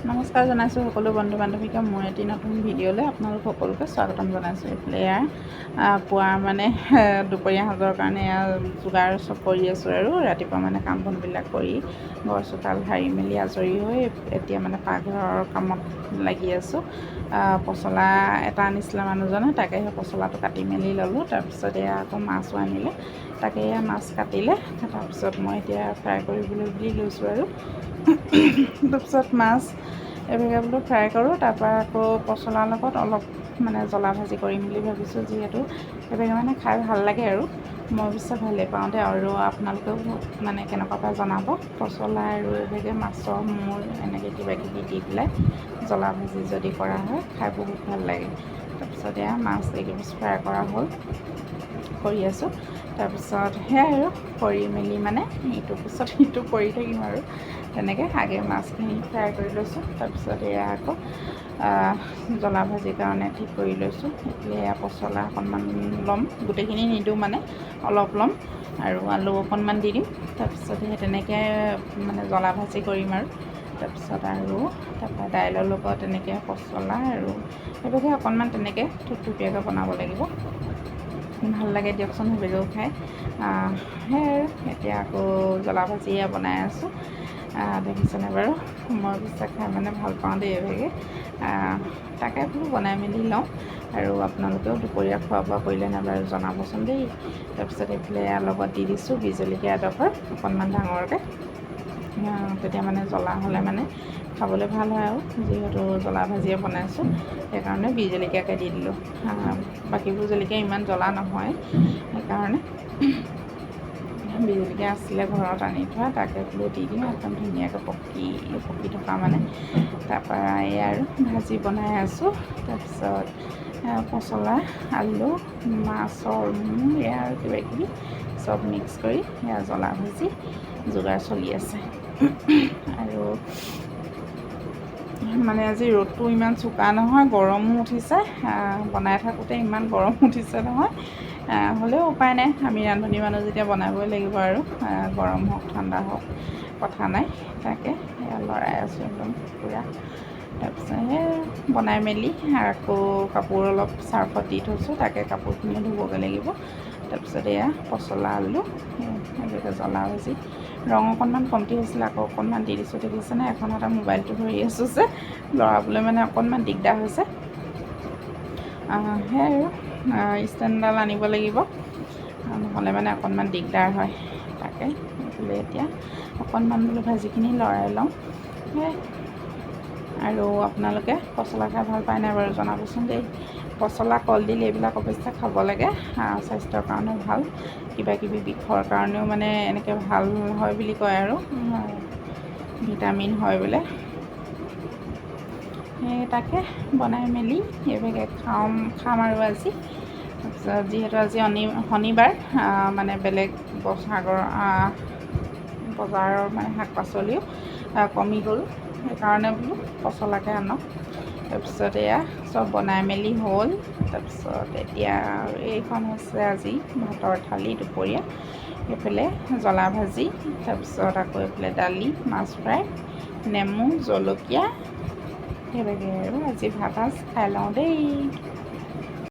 নমস্কাৰ জনাইছোঁ সকলো বন্ধু বান্ধৱীকে মোৰ এটি নতুন ভিডিঅ'লৈ আপোনালোক সকলোকে স্বাগতম জনাইছোঁ। এইফালে পুৱাৰ মানে দুপৰীয়া সাজৰ কাৰণে যোগাৰ চব কৰি আছোঁ আৰু ৰাতিপুৱা মানে কাম বনবিলাক কৰি ঘৰ চোতাল সাৰি মেলি আজৰি হৈ এতিয়া মানে পাকঘৰৰ কামত লাগি আছোঁ। পচলা এটা আনিছিলে মানুহজনে, তাকে সেই পচলাটো কাটি মেলি ল'লোঁ। তাৰপিছত আকৌ মাছো আনিলে, তাকে মাছ কাটিলে। তাৰপিছত মই এতিয়া ফ্ৰাই কৰিবলৈ বুলি লৈছোঁ আৰু তাৰপিছত মাছ এবেগে বোলো ফ্ৰাই কৰোঁ, তাৰপৰা আকৌ পচলাৰ লগত অলপ মানে জ্বলা ভাজি কৰিম বুলি ভাবিছোঁ। যিহেতু এবেগে মানে খাই ভাল লাগে আৰু মই অৱশ্যে ভালেই পাওঁ দে। আৰু আপোনালোকেও মানে কেনেকুৱা পায় জনাব। পচলা আৰু এবেগে মাছৰ মূৰ এনেকৈ কিবাকিবি দি পেলাই জ্বলা ভাজি যদি কৰা হয় খাই বহুত ভাল লাগে। তাৰপিছত মাছ এইকেইপিচ ফ্ৰাই কৰা হ'ল, কৰি আছোঁ। তাৰপিছত সেয়াই আৰু কৰি মেলি মানে ইটোৰ পিছত সিটো কৰি থাকিম আৰু তেনেকৈ আগে মাছখিনি ফ্ৰাই কৰি লৈছোঁ। তাৰপিছত আকৌ জ্বলা ভাজিৰ কাৰণে ঠিক কৰি লৈছোঁ। এতিয়া পচলা অকণমান ল'ম, গোটেইখিনি নিদিওঁ মানে অলপ ল'ম আৰু আলু অকণমান দি দিম। তাৰপিছত সেই তেনেকৈ মানে জ্বলা ভাজি কৰিম আৰু তাৰপৰা দাইলৰ লগত তেনেকৈ পচলা আৰু সেইভাগে অকণমান তেনেকৈ থুপথুপীয়াকৈ বনাব লাগিব। ভাল লাগে দিয়কচোন সেইভাগেও খাই। সেয়াই আৰু এতিয়া আকৌ জ্বলা ভাজিয়ে বনাই আছোঁ। দেখিছেনে বাৰু? মই পিছে খাই মানে ভাল পাওঁ দেই এইভাগে। তাকে বোলো বনাই মেলি লওঁ আৰু আপোনালোকেও দুপৰীয়া খোৱা বোৱা কৰিলে নাই বাৰু জনাবচোন দেই। তাৰপিছত এইফালে লগত দি দিছোঁ বি জলকীয়া এডোখৰ অকণমান ডাঙৰকৈ, তেতিয়া মানে জ্বলা হ'লে মানে খাবলৈ ভাল হয় আৰু যিহেতু জ্বলা ভাজিয়ে বনাইছোঁ সেইকাৰণে বি জলকীয়াকৈ দি দিলোঁ। বাকীবোৰ জলকীয়া ইমান জ্বলা নহয়, সেইকাৰণে বি জলকীয়া আছিলে ঘৰত আনি থোৱা, তাকে বোলো দি দিম একদম ধুনীয়াকৈ পকি থকা মানে। তাৰপৰা আৰু ভাজি বনাই আছোঁ। তাৰপিছত পচলা, আলু, মাছৰ মূৰ আৰু কিবাকিবি চব মিক্স কৰি জ্বলা ভাজি যোগাৰ চলি আছে। আৰু মানে আজি ৰ'দটো ইমান চোকা নহয়, গৰমো উঠিছে। বনাই থাকোঁতে ইমান গৰম উঠিছে নহয়, হ'লেও উপায় নাই। আমি ৰান্ধনি মানুহ যেতিয়া বনাবই লাগিব আৰু গৰম হওক ঠাণ্ডা হওক কথা নাই। তাকে লৰাই আছোঁ একদম পূৰা। তাৰপিছত সেই বনাই মেলি আকৌ কাপোৰ অলপ চাৰ্ফত দি থৈছোঁ, তাকে কাপোৰখিনিও ধুবগৈ লাগিব। তাৰপিছত পচলা, আলু এনেকৈ জ্বলা ভাজি, ৰং অকণমান কমটি হৈছিলে আকৌ অকণমান দি দিছোঁ। দেখিছেনে? এখন হাতে মোবাইলটো ধৰি আছোঁ যে লৰাবলৈ মানে অকণমান দিগদাৰ হৈছে। সেয়াই আৰু ষ্টেণ্ডডাল আনিব লাগিব, নহ'লে মানে অকণমান দিগদাৰ হয়। তাকে বোলে এতিয়া অকণমান বোলো ভাজিখিনি লৰাই লওঁ। আৰু আপোনালোকে পচলা খাই ভাল পায় নাই বাৰু জনাবচোন দেই। পচলা, কলডিল এইবিলাক অৱশ্যে খাব লাগে, স্বাস্থ্যৰ কাৰণেও ভাল। কিবাকিবি বিষৰ কাৰণেও মানে এনেকৈ ভাল হয় বুলি কয় আৰু ভিটামিন হয় বোলে। তাকে বনাই মেলি এইভাগে খাম আৰু আজি। তাৰপিছত যিহেতু আজি শনিবাৰ, মানে বেলেগ বজাৰৰ মানে শাক পাচলিও কমি গ'ল, সেইকাৰণে বোলো পচলাকে আনক। তাৰপিছত চব বনাই মেলি হ'ল। তাৰপিছত এতিয়া এইখন হৈছে আজি ভাতৰ থালি দুপৰীয়া। এইফালে জ্বলা ভাজি, তাৰপিছত আকৌ এইফালে দালি, মাছ ফ্ৰাই, নেমু, জলকীয়া, সেইভাগে আৰু আজি ভাত সাজ খাই লওঁ দেই।